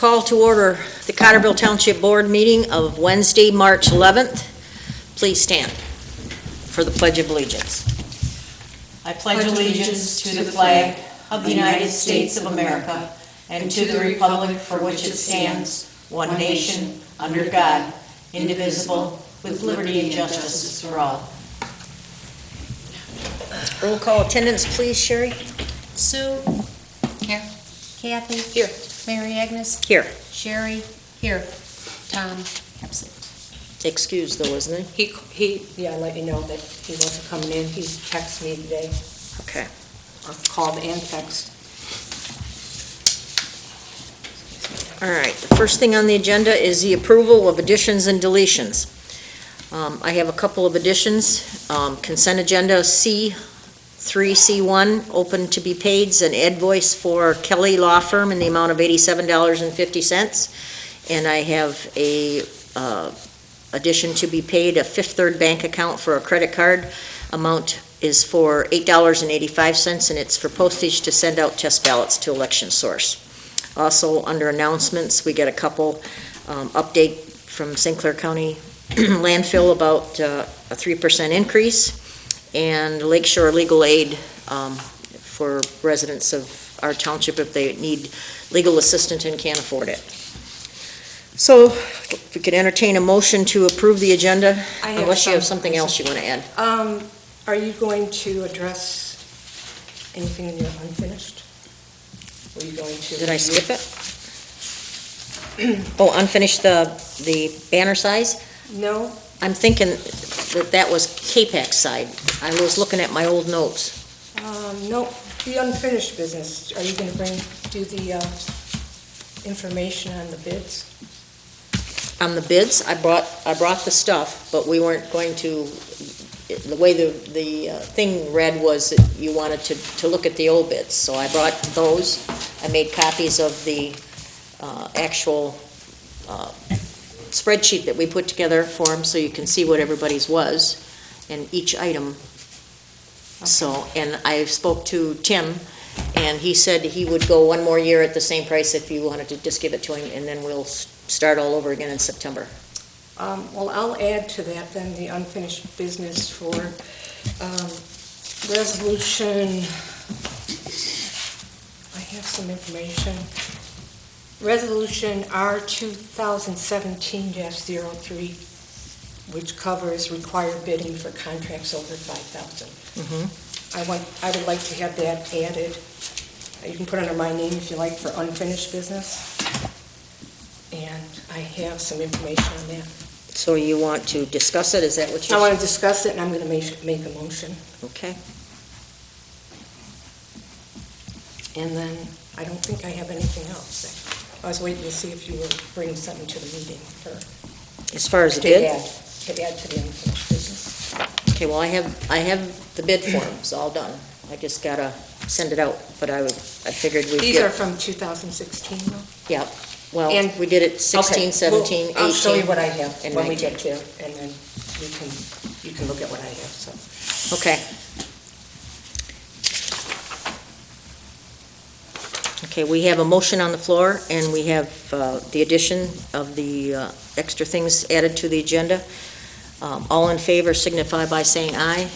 Call to order the Cottrellville Township Board meeting of Wednesday, March 11th. Please stand for the Pledge of Allegiance. I pledge allegiance to the flag of the United States of America and to the republic for which it stands, one nation, under God, indivisible, with liberty and justice for all. Roll call attendance, please, Sherry. Sue? Here. Kathy? Here. Mary Agnes? Here. Sherry? Here. Tom? Absent. Excused though, isn't he? He, I let you know that he wasn't coming in. He texted me today, Okay. or called and texted. All right, the first thing on the agenda is the approval of additions and deletions. I have a couple of additions. Consent agenda C3, C1, open to be paids, an invoice for Kelly Law Firm in the amount of $87.50. And I have a addition to be paid, a Fifth Third bank account for a credit card. Amount is for $8.85, and it's for postage to send out test ballots to Election Source. Also, under announcements, we get a couple update from St. Clair County landfill about a 3% increase, and Lakeshore Legal Aid for residents of our township if they need legal assistance and can't afford it. So, if we could entertain a motion to approve the agenda, unless you have something else you want to add. Are you going to address anything in your unfinished? Were you going to? Did I skip it? Oh, unfinished the banner size? No. I'm thinking that was KPAC side. I was looking at my old notes. No, the unfinished business. Are you going to do the information on the bids? On the bids, I brought the stuff, but we weren't going to, the way the thing read was that you wanted to look at the old bids. So I brought those. I made copies of the actual spreadsheet that we put together for them so you can see what everybody's was and each item. Okay. So, and I spoke to Tim, and he said he would go one more year at the same price if you wanted to just give it to him, and then we'll start all over again in September. Well, I'll add to that then the unfinished business for resolution. I have some information. Resolution R 2017-03, which covers required bidding for contracts over $5,000. Mm-hmm. I would like to have that added. You can put under my name if you like for unfinished business. And I have some information on that. So you want to discuss it? Is that what you're I want to discuss it, and I'm going to make a motion. Okay. And then I don't think I have anything else. I was waiting to see if you were bringing something to the meeting for. As far as the to bid? add to the unfinished business. Okay, well, I have the bid forms all done. I just gotta send it out, but I figured we'd These are from 2016, though? Yeah, well, And- we did it 16, Okay, 17, 18. I'll show you what I have and when we 19. get to it, and then you can look at what I have, so. Okay. Okay, we have a motion on the floor, and we have the addition of the extra things added to the agenda. All in favor signify by saying aye.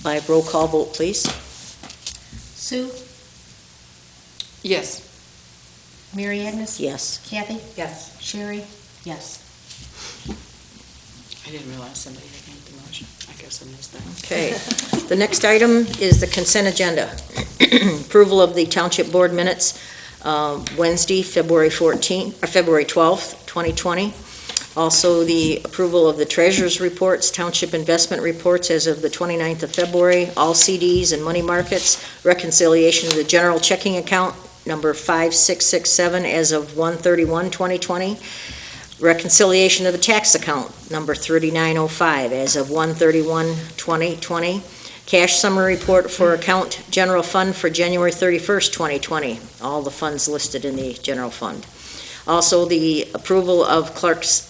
By roll call vote, please. Sue? Yes. Mary Agnes? Yes. Kathy? Yes. Sherry? Yes. I didn't realize somebody had made the motion. I guess I missed that. Okay. The next item is the consent agenda. Approval of the Township Board minutes, Wednesday, February 12th, 2020. Also, the approval of the treasurer's reports, township investment reports as of the 29th of February, all CDs and money markets, reconciliation of the general checking account, number 5667 as of 1/31/2020, reconciliation of the tax account, number 3905 as of 1/31/2020, cash summary report for account general fund for January 31st, 2020, all the funds listed in the general fund. Also, the approval of clerks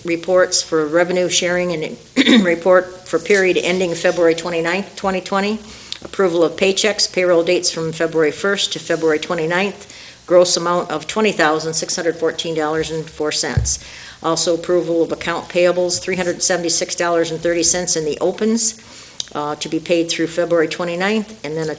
reports for revenue sharing and report for period ending February 29th, 2020. Approval of paychecks, payroll dates from February 1st to February 29th. gross amount of $20,614.04. Also approval of account payables, $376.30 in the opens, to be paid through February 29th, and then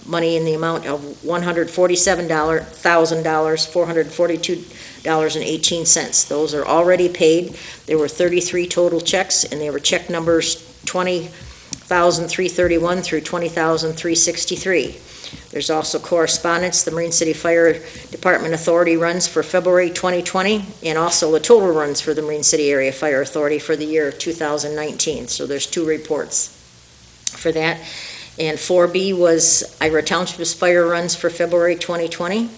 money in the amount of $147,442.18. Those are already paid. There were 33 total checks, and they were check numbers 20,331 through 20,363. There's also correspondence. The Marine City Fire Department Authority runs for February 2020, and also the total runs for the Marine City Area Fire Authority for the year 2019. So there's 2 reports for that. And 4B was Ira Township's fire runs for February 2020.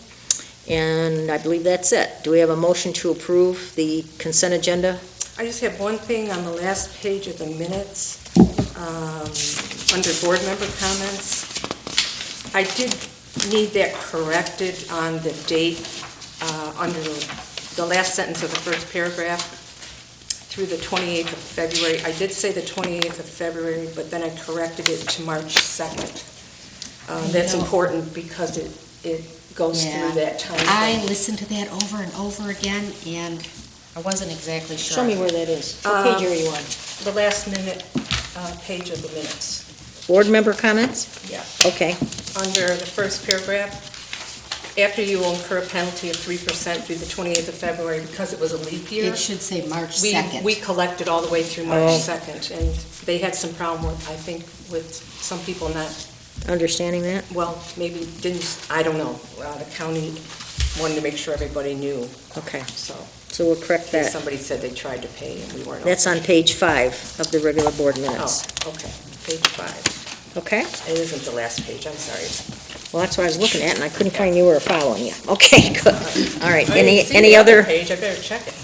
And I believe that's it. Do we have a motion to approve the consent agenda? I just have one thing on the last page of the minutes, under board member comments. I did need that corrected on the date, under the last sentence of the first paragraph, through the 28th of February. I did say the 28th of February, but then I corrected it to March 2nd. That's important because it goes Yeah. through that time I frame. listened to that over and over again, and I wasn't exactly sure. Show me where that is. What page are you on? The last minute page of the minutes. Board member comments? Yeah. Okay. Under the first paragraph, after you will incur a penalty of 3% through the 28th of February because it was a leap year. It should say March We 2nd. collected all the way through March 2nd, and they had some problem with, I think, with some people not, Understanding that? well, maybe didn't, I don't know. The county wanted to make sure everybody knew, Okay, so so we'll correct that. somebody said they tried to pay and we weren't. That's on page 5 of the regular board minutes. Oh, okay, page 5. Okay? It isn't the last page, I'm sorry. Well, that's what I was looking at, and I couldn't find you were following you. Okay, good. All right, I didn't see any the other? page, I better check it.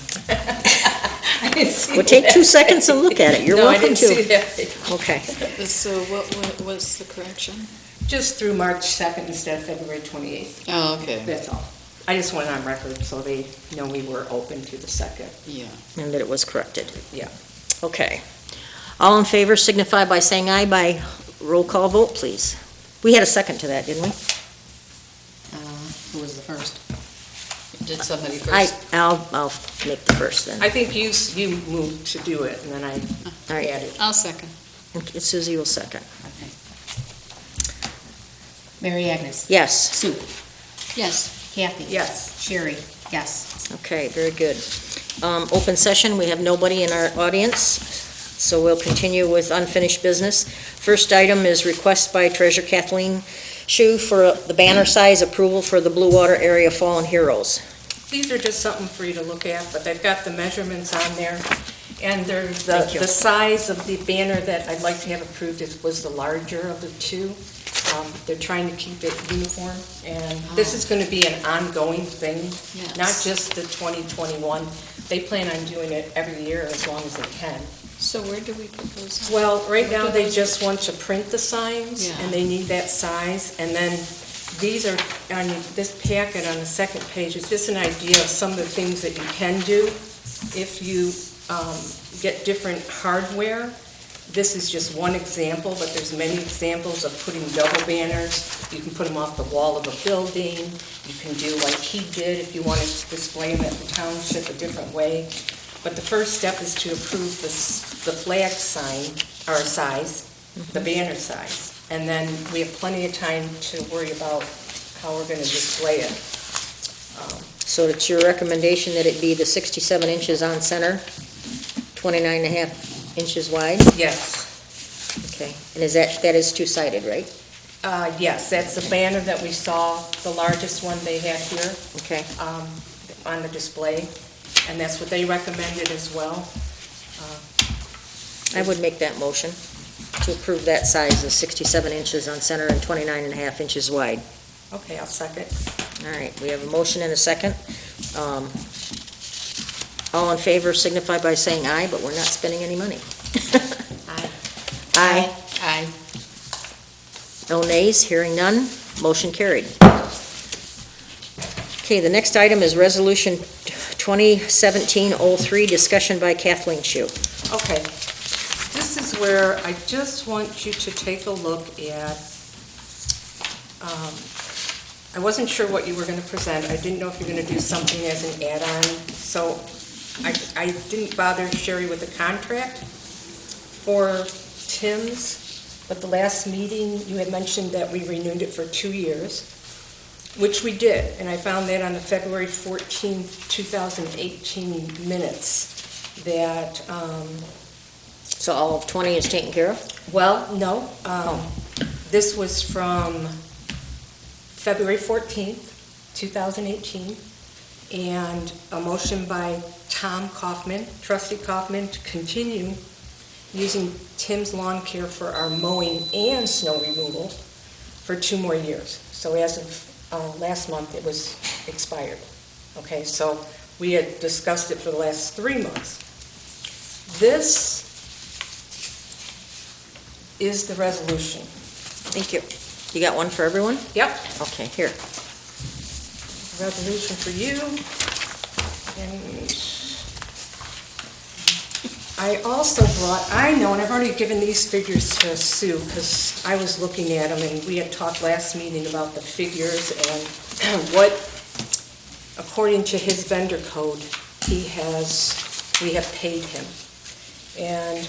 I didn't see Well, take that 2 seconds and look at it. You're No, I welcome didn't see to. that page. Okay, So what was the correction? Just through March 2nd instead of February 28th. Oh, okay. That's all. I just want it on record so they know we were open through the 2nd. Yeah. and that it was corrected. Yeah. Okay. All in favor signify by saying aye by roll call vote, please. We had a second to that, didn't we? Who was the first? Did somebody first? I'll make the first then. I think you moved to do it and then I All right, added. I'll second. and Susie will second. Okay. Mary Agnes? Yes, Sue? Yes. Kathy? Yes. Sherry? Yes. okay, very good. Open session, we have nobody in our audience, so we'll continue with unfinished business. First item is request by Treasurer Kathleen Shu for the banner size approval for the Blue Water Area Fallen Heroes. These are just something for you to look at, but they've got the measurements on there. And they're Thank you. the size of the banner that I'd like to have approved was the larger of the two. They're trying to keep it uniform, and this is going to be an ongoing thing, Yes. not just the 2021. They plan on doing it every year as long as they can. So where do we propose? that? Well, right Where now, do they those- just want to print the signs, Yeah. and they need that size, and then these are, on this packet on the second page, it's just an idea of some of the things that you can do if you get different hardware. This is just one example, but there's many examples of putting double banners. You can put them off the wall of a building. You can do like he did if you want to display them at the township a different way. But the first step is to approve the flag sign, or size, the banner size. And then we have plenty of time to worry about how we're going to display it. So it's your recommendation that it be the 67 inches on center, 29 and a half inches wide? Yes, Okay, and that is two-sided, right? yes, that's the banner that we saw, the largest one they had here Okay, on the display, and that's what they recommended as well. I would make that motion to approve that size of 67 inches on center and 29 and a half inches wide. Okay, I'll second. All right, we have a motion and a second. All in favor signify by saying aye, but we're not spending any money. Aye. Aye. Aye. No nays, hearing none, motion carried. Okay, the next item is Resolution 2017-03, discussion by Kathleen Shu. Okay, this is where I just want you to take a look at, I wasn't sure what you were gonna present. I didn't know if you were gonna do something as an add-on, so I didn't bother Sherry with the contract for Tim's, but the last meeting, you had mentioned that we renewed it for 2 years, which we did, and I found that on the February 14th, 2018 minutes, that, So all of 20 is taken care of? well, no, this was from February 14th, 2018, and a motion by Tom Kaufman, trustee Kaufman, to continue using Tim's Lawn Care for our mowing and snow removal for 2 more years. So as of last month, it was expired. Okay, so we had discussed it for the last 3 months. This is the resolution. Thank you. You got one for everyone? Yep. Okay, here. Resolution for you. And I also brought, I know, and I've already given these figures to Sue, because I was looking at them, and we had talked last meeting about the figures and what, according to his vendor code, we have paid him. And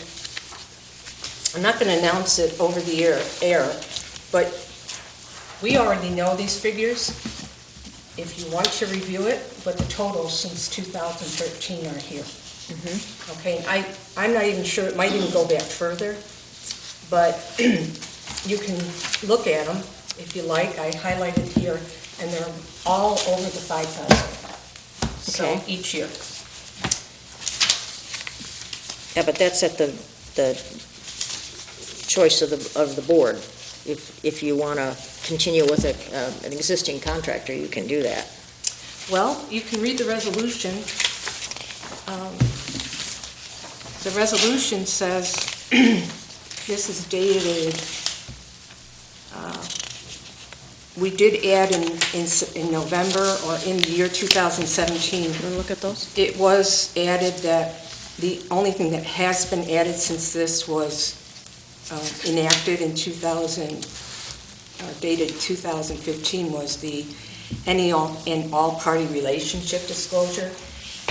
I'm not going to announce it over the air, but we already know these figures if you want to review it, but the totals since 2013 are here. Okay, and I'm not even sure, it might even go back further, but you can look at them if you like. I highlighted here, and they're all over the 5,000. So Okay. each year. Yeah, but that's at the choice of the board. If you want to continue with an existing contractor, you can do that. Well, you can read the resolution. The resolution says, this is dated, we did add in November or in the year 2017. You want to look at those? It was added that, the only thing that has been added since this was enacted in dated 2015 was the any and all party relationship disclosure,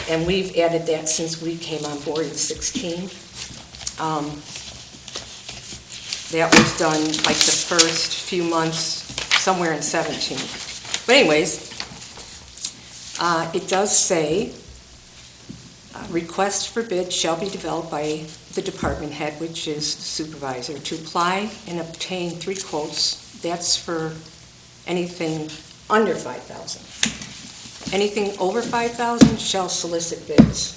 and we've added that since we came on board in 16. That was done like the first few months, somewhere in 17. But anyways, it does say, requests for bid shall be developed by the department head, which is the supervisor, to apply and obtain 3 quotes. That's for anything under 5,000. Anything over 5,000 shall solicit bids.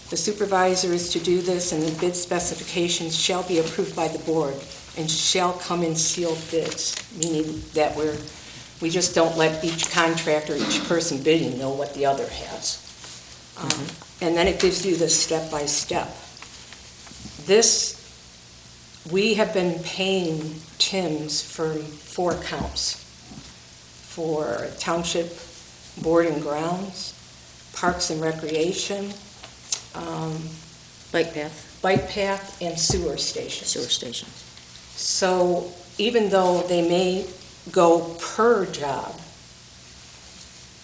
The supervisor is to do this, and the bid specifications shall be approved by the board and shall come in sealed bids, meaning that we just don't let each contractor, each person bidding know what the other has. And then it gives you the step-by-step. This, we have been paying Tim's for 4 accounts. For Township Board and Grounds, Parks and Recreation, Bike path and sewer stations. sewer station. So even though they may go per job,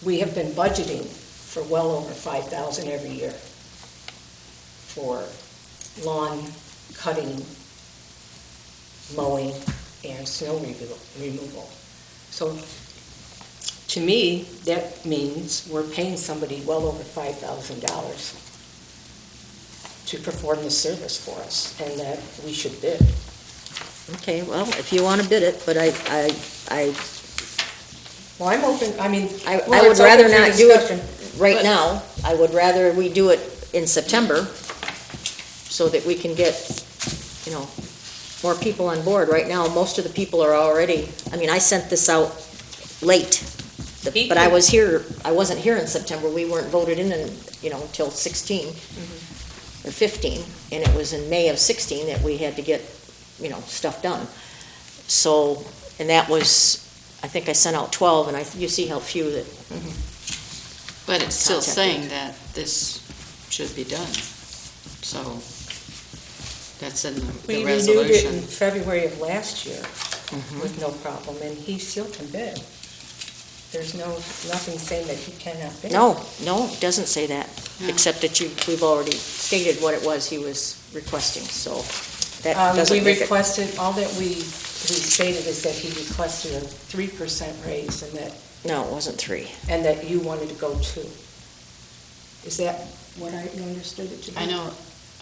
we have been budgeting for well over 5,000 every year for lawn cutting, mowing, and snow removal. So to me, that means we're paying somebody well over $5,000 to perform the service for us, and that we should bid. Okay, well, if you want to bid it, but Well, I'm open, I mean, I well, would it's open rather for not do discussion. it right now. I would rather we do it in September so that we can get, more people on board. Right now, most of the people are already, I sent this out late, but I wasn't here in September. We weren't voted in, until 16 or 15, and it was in May of 16 that we had to get, stuff done. So, and that was, I think I sent out 12, and you see how few that. But it's still Contacted. saying that this should be done. So that's in the We renewed it in resolution. February of last year with no problem, and he still can bid. There's nothing saying that he cannot bid. No, it doesn't say that, No. except that we've already stated what it was he was requesting, so that We doesn't make it. requested, all that we stated is that he requested a 3% raise No, it wasn't 3. and that you wanted to go 2. Is that what you understood it to be? I know,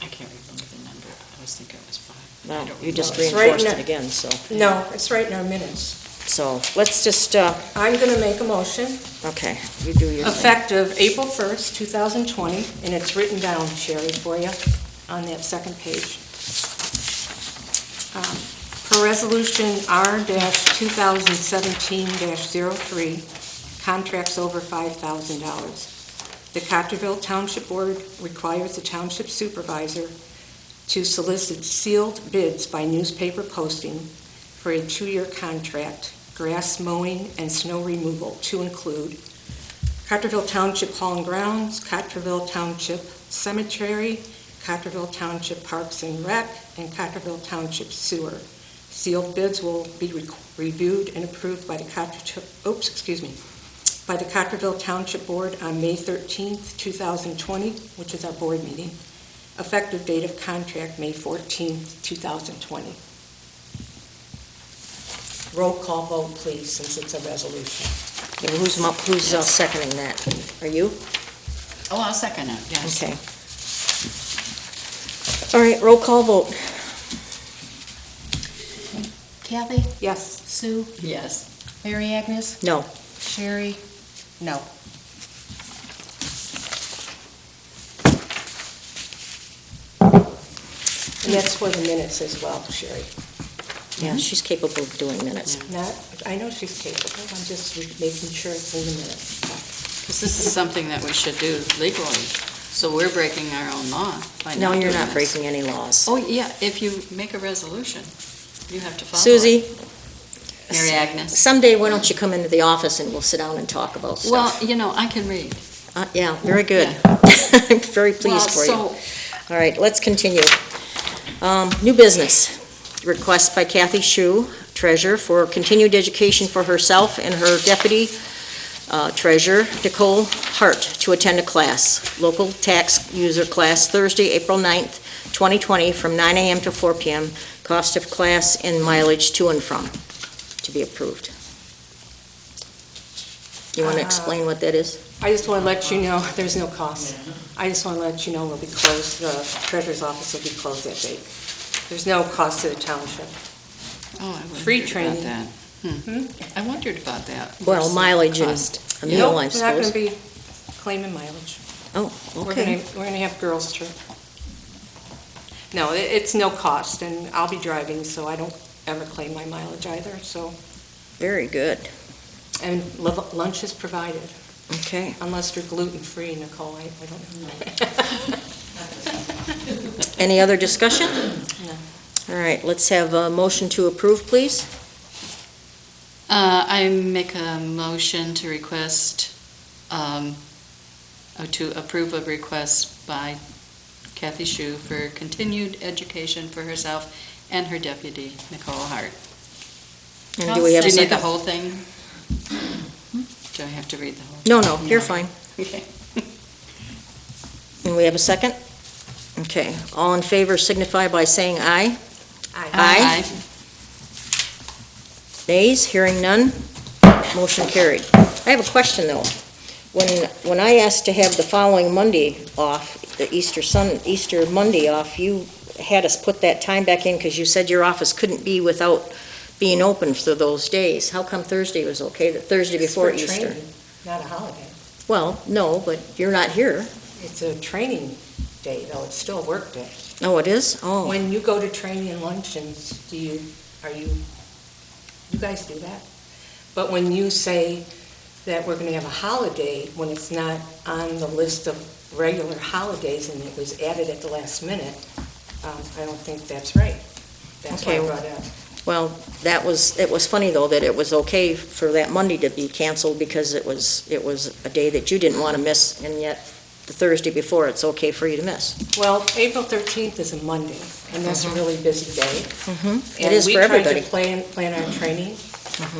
I can't remember the number. I was thinking it was 5. I Well, don't you just It's right reinforced in it the- again, so. No, it's right in our minutes. So, let's just, I'm going to make a motion, okay, you do your thing. effective April 1st, 2020, and it's written down, Sherry, for you on that second page. Per Resolution R-2017-03, contracts over $5,000. The Cottrellville Township Board requires the township supervisor to solicit sealed bids by newspaper posting for a 2-year contract, grass mowing and snow removal to include Cottrellville Township Hall and Grounds, Cottrellville Township Cemetery, Cottrellville Township Parks and Rec, and Cottrellville Township Sewer. Sealed bids will be reviewed and approved by the Cottrellville Township Board on May 13th, 2020, which is our board meeting. Effective date of contract, May 14th, 2020. Roll call vote, please, since it's a resolution. Okay, who's seconding that? Are you? Oh, I'll second it, yes. Okay. All right, roll call vote. Kathy, Yes. Sue, Yes. Mary Agnes, No. Sherry, no. And that's for the minutes as well, Sherry. Yeah, she's capable of doing minutes. I know she's capable, I'm just making sure it's in the minutes. Because this is something that we should do legally, so we're breaking our own law by No, not you're doing not this. breaking any laws. Oh, yeah, if you make a resolution, you have to follow it. Susie, Mary Agnes. someday why don't you come into the office and we'll sit down and talk about Well, stuff? I can read. Yeah, very good. I'm very pleased for you. Well, All right, let's continue. New business. Request by Kathy Shu, treasurer, for continued education for herself and her deputy treasurer, Nicole Hart, to attend a class, local tax user class, Thursday, April 9th, 2020, from 9 a.m. to 4 p.m. Cost of class and mileage to and from, to be approved. You want to explain what that is? I just want to let you know, there's no cost. I just want to let you know we'll be closed, the treasurer's office will be closed that date. There's no cost to the township. Oh, I wondered Free about training. that. I wondered about that. Well, Where's the mileage and cost? a meal, I Nope, we're not going to suppose. be claiming mileage. Oh, We're okay. going to have girls' trip. No, it's no cost, and I'll be driving, so I don't ever claim my mileage either, so, Very good. and lunch is provided, Okay. unless you're gluten-free, Nicole, I don't know. Any other discussion? No. All right, let's have a motion to approve, please. I make a motion to request, to approve a request by Kathy Shu for continued education for herself and her deputy, Nicole Hart. And do we have a Do you need the second? whole thing? Do I have to read the whole? No, you're fine. Okay. And we have a second? Okay, all in favor signify by saying aye. Aye. Nays, hearing none, motion carried. I have a question, though. When I asked to have the following Monday off, the Easter Monday off, you had us put that time back in because you said your office couldn't be without being open for those days. How come Thursday was okay, the Thursday before It's for Easter? training, not a holiday. Well, no, but you're not here. It's a training day, though, it's still a work day. Oh, it is? Oh, When you go to training and luncheons, you guys do that? But when you say that we're gonna have a holiday, when it's not on the list of regular holidays and it was added at the last minute, I don't think that's right. That's why I Okay. brought it up. well, it was funny, though, that it was okay for that Monday to be canceled because it was a day that you didn't want to miss, and yet the Thursday before, it's okay for you to miss. Well, April 13th is a Monday, and that's a really busy day. It is for everybody. And we tried to plan our training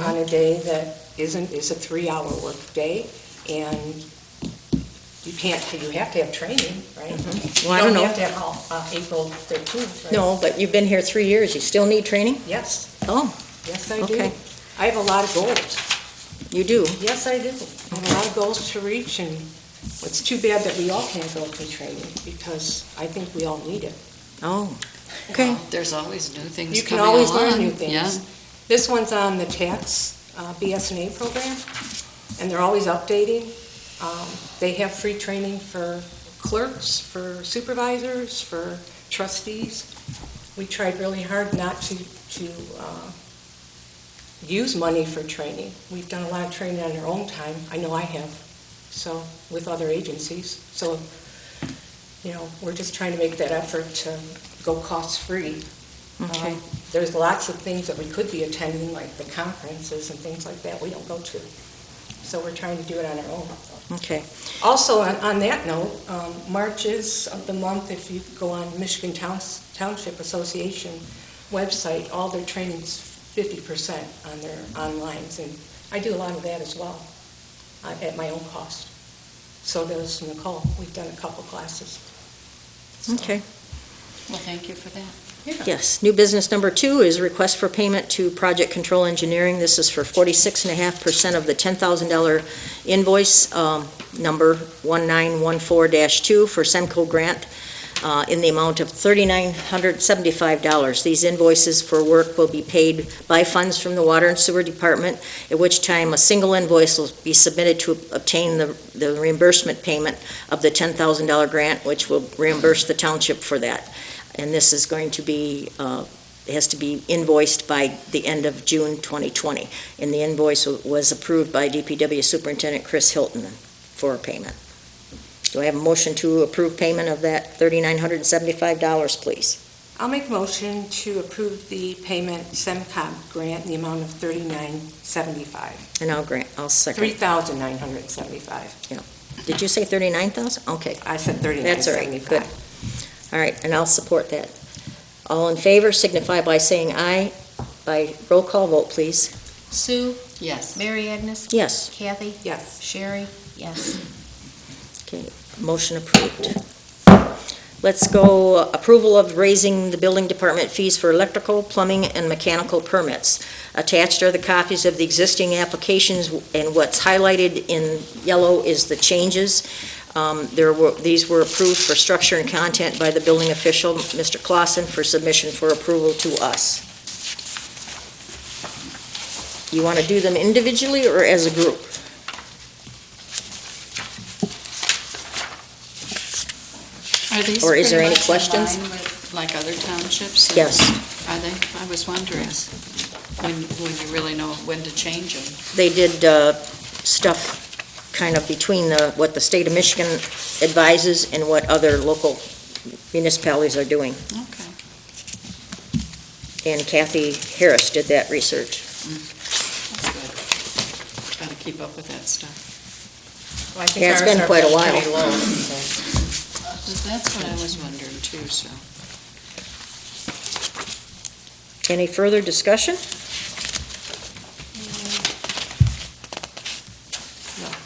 on a day that is a 3-hour workday, and you have to have training, right? Well, I don't know. You don't have to have April 13th, right? No, but you've been here 3 years, you still need training? Yes, Oh, yes, I do. Okay. I have a lot of goals. you do? Yes, I do. I have a lot of goals to reach, and it's too bad that we all can't go through training, because I think we all need it. Oh, okay. Well, there's always new things You can coming always along. learn new things. Yeah. This one's on the tax BS&A program, and they're always updating. They have free training for clerks, for supervisors, for trustees. We tried really hard not to use money for training. We've done a lot of training on our own time. I know I have, so, with other agencies. So, we're just trying to make that effort to go cost-free. Okay. There's lots of things that we could be attending, like the conferences and things like that, we don't go to. So we're trying to do it on our own. Okay. Also, on that note, March is of the month, if you go on Michigan Township Association website, all their training's 50% on their onlines, and I do a lot of that as well, at my own cost. So does Nicole. We've done a couple classes. So, Okay. Well, thank you for that. yeah. Yes, new business number 2 is request for payment to Project Control Engineering. This is for 46.5% of the $10,000 invoice, number 1914-2 for Semco grant, in the amount of $3,975. These invoices for work will be paid by funds from the Water and Sewer Department, at which time a single invoice will be submitted to obtain the reimbursement payment of the $10,000 grant, which will reimburse the township for that. And this is going to be, has to be invoiced by the end of June 2020. And the invoice was approved by DPW Superintendent Chris Hilton for payment. Do I have a motion to approve payment of that $3,975, please? I'll make a motion to approve the payment SEMCOG grant in the amount of $3,975. And I'll second. $3,975. Did you say 39,000? Okay, I said $3,975. that's all right, good. All right, and I'll support that. All in favor signify by saying aye. By roll call vote, please. Sue, Yes. Mary Agnes, Yes. Kathy, Yes. Sherry, yes. Okay, motion approved. Let's go approval of raising the building department fees for electrical, plumbing, and mechanical permits. Attached are the copies of the existing applications, and what's highlighted in yellow is the changes. These were approved for structure and content by the building official, Mr. Clausen, for submission for approval to us. You want to do them individually or as a group? Are these Or is there pretty any much in questions? line with, like other townships? Yes. Are they? I was wondering, when you really know when to change them. They did stuff kind of between what the state of Michigan advises and what other local municipalities are doing. Okay. And Kathy Harris did that research. That's good. Got to keep up with that stuff. Well, I think Yeah, it's ours been are quite a while. pretty low, so. That's what I was wondering too, so. Any further discussion?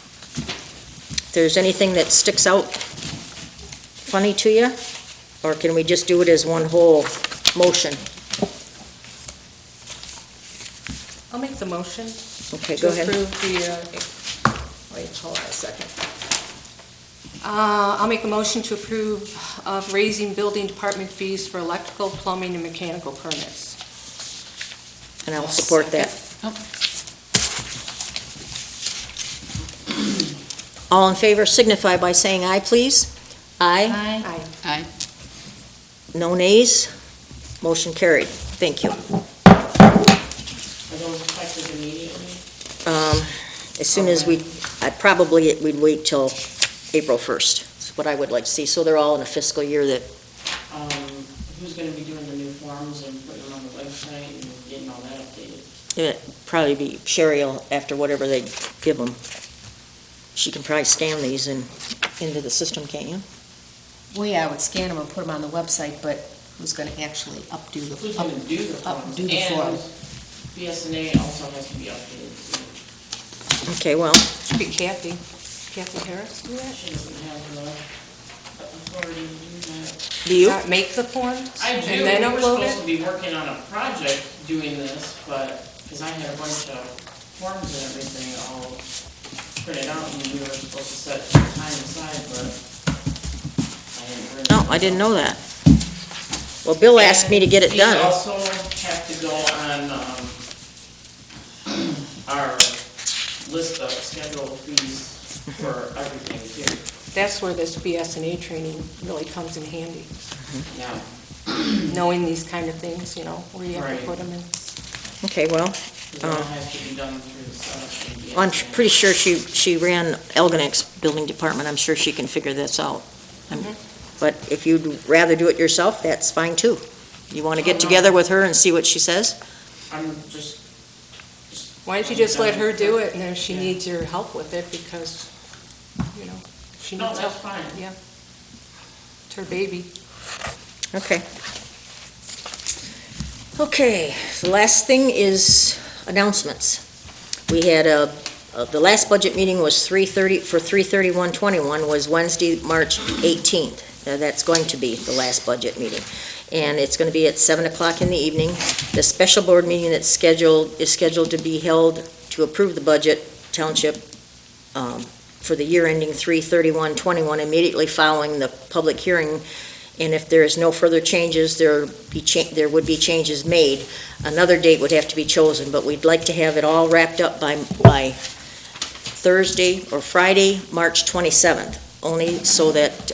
If there's anything that sticks out funny to you, or can we just do it as one whole motion? I'll make the motion Okay, go to ahead. approve the, wait, hold on a second. I'll make a motion to approve of raising building department fees for electrical, plumbing, and mechanical permits. And I'll support that. All in favor signify by saying aye, please. Aye. Aye. Aye. No nays? Motion carried. Thank you. Are those effective immediately? As soon as we'd wait till April 1st. That's what I would like to see. So they're all in a fiscal year that, Who's gonna be doing the new forms and putting them on the website and getting all that updated? it'd probably be Sherry after whatever they give them. She can probably scan these into the system, can't you? Well, yeah, I would scan them and put them on the website, but who's gonna actually updo the, Who's gonna do the forms? do the form. And BSNA also has to be updated. Okay, well, Should be Kathy Harris do that? She doesn't have the authority to do that. do you? Not make the forms? I do, And then we were upload supposed it? to be working on a project doing this, but, because I had a bunch of forms and everything all printed out, and we were supposed to set time aside, but I hadn't heard. No, I didn't know that. Well, Bill asked me to get it We done. also have to go on, our list of scheduled fees for everything too. That's where this BSNA training really comes in handy, Yeah, knowing these kind of things, you know, where you have to Right. put them in. Okay, well, because it all has to be done through the setup. and the I'm admin. pretty sure she ran Elginak's building department. I'm sure she can figure this out. But if you'd rather do it yourself, that's fine too. You want to get Oh, no. together with her and see what she says? I'm just. Why don't you just let her do it, and then if she needs your help with it, because, you know, she No, needs help. that's fine. Yeah. It's her baby. Okay. Okay, the last thing is announcements. We had the last budget meeting was 3/31/21 was Wednesday, March 18th. That's going to be the last budget meeting. And it's going to be at 7 o'clock in the evening. The special board meeting that's scheduled is scheduled to be held to approve the budget township for the year ending 3/31/21, immediately following the public hearing. And if there is no further changes, there would be changes made. Another date would have to be chosen, but we'd like to have it all wrapped up by Thursday or Friday, March 27th, only so that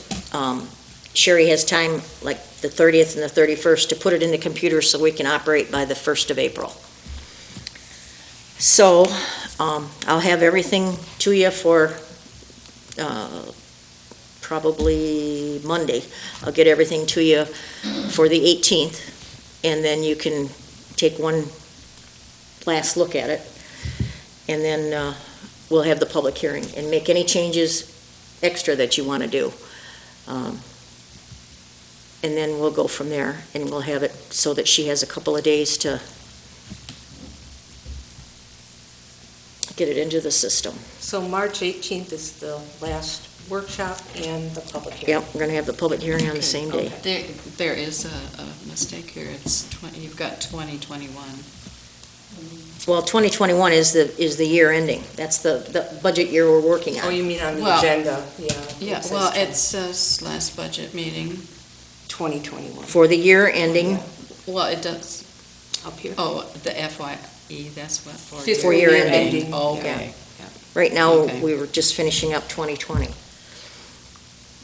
Sherry has time, like the 30th and the 31st, to put it in the computer so we can operate by the 1st of April. So I'll have everything to you for probably Monday. I'll get everything to you for the 18th, and then you can take one last look at it. And then we'll have the public hearing and make any changes extra that you want to do. And then we'll go from there, and we'll have it so that she has a couple of days to get it into the system. So March 18th is the last workshop and the public hearing. Yep, we're going to have the public hearing on the same day. There is a mistake here. You've got 2021. Well, 2021 is the year ending. That's the budget year we're working Oh, on. you mean on the Well, agenda? Yeah. Yeah, says well, it says last budget meeting. 2021. For the year ending, Well, it does, Up here. oh, the FYE, that's what, for. For year ending. Okay. right now, Okay. we were just finishing up 2020.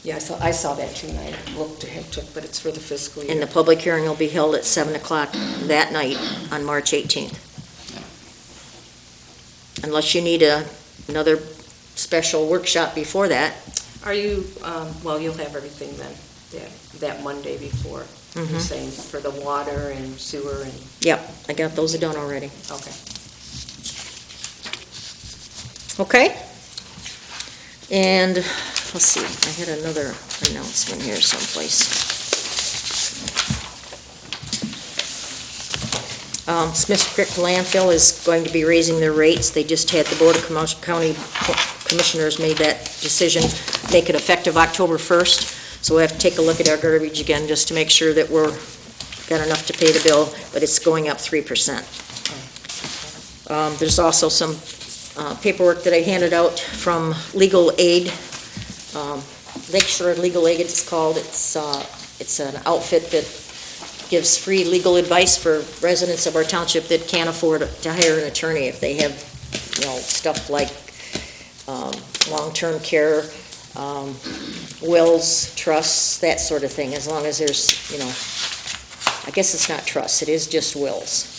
Yeah, I saw that too, and I looked at it, but it's for the fiscal year. And the public hearing will be held at 7 o'clock that night on March 18th. Unless you need another special workshop before that. Are you, well, you'll have everything then, that Monday before, you're Mhm. saying, for the water and sewer and, Yep, I got those done already. okay. Okay? And, let's see, I had another announcement here someplace. Smith Creek landfill is going to be raising their rates. They just had, the Board of County Commissioners made that decision, make it effective October 1st. So we have to take a look at our garbage again, just to make sure that we're, got enough to pay the bill, but it's going up 3%. There's also some paperwork that I handed out from Legal Aid, Lakeshore Legal Aid it's called. It's an outfit that gives free legal advice for residents of our township that can't afford to hire an attorney if they have, stuff like long-term care, wills, trusts, that sort of thing, as long as there's, I guess it's not trusts, it is just wills.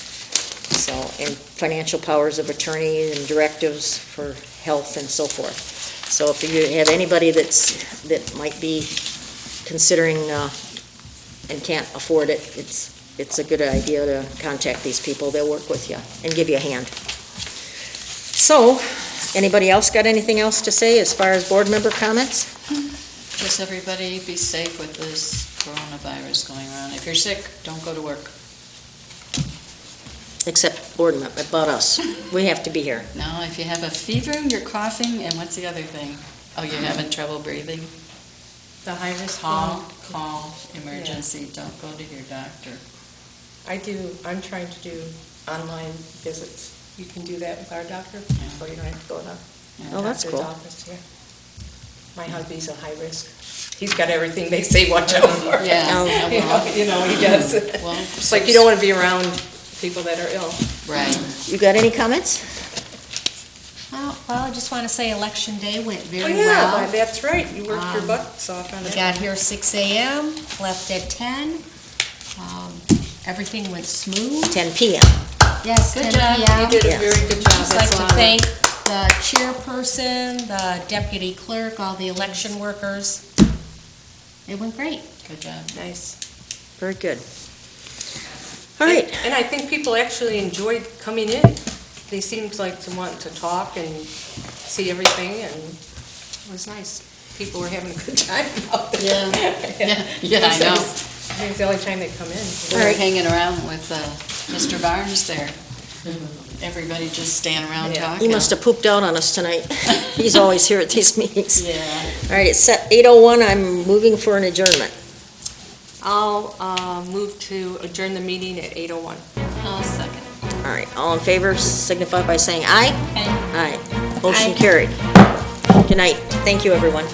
So, and financial powers of attorney and directives for health and so forth. So if you have anybody that might be considering and can't afford it, it's a good idea to contact these people. They'll work with you and give you a hand. So, anybody else got anything else to say as far as board member comments? Just everybody be safe with this coronavirus going around. If you're sick, don't go to work. except board member, about us. We have to be here. No, if you have a fever, you're coughing, and what's the other thing? Oh, you're having trouble breathing? The high-risk Call, one. call emergency, don't go to your doctor. I'm trying to do online visits. You can do that with our doctor, so you don't have to go to Yeah. Oh, that's doctor's cool. office, yeah. My hubby's a high risk. He's got everything they say watch out for. Yeah, Oh. well, You know, he does. well, It's like you don't want to be around people that are ill. right. You got any comments? Well, I just want to say Election Day went Oh, very yeah, well. that's right. You worked your Um, butts off on We that. got here 6 a.m., left at 10. Everything went smooth. 10 p.m. Yes, Good 10 job. p.m. You did a Yes. very good job. Just like That's to a lot of- thank the chairperson, the deputy clerk, all the election workers. It went great. Good job. Nice. Very good. All right. And I think people actually enjoyed coming in. They seemed like to want to talk and see everything, and it was nice. People were having a good time out there. Yeah, I know. I think it's the only time they come in. We were hanging around with Mr. Barnes there. Everybody just standing around Yeah. talking. He must have pooped out on us tonight. He's always here at these meetings. Yeah. All right, it's set 8:01. I'm moving for an adjournment. I'll move to adjourn the meeting at 8:01. I'll second. All right, all in favor signify by saying aye. And Aye. Motion carried. Good night. Thank you, everyone.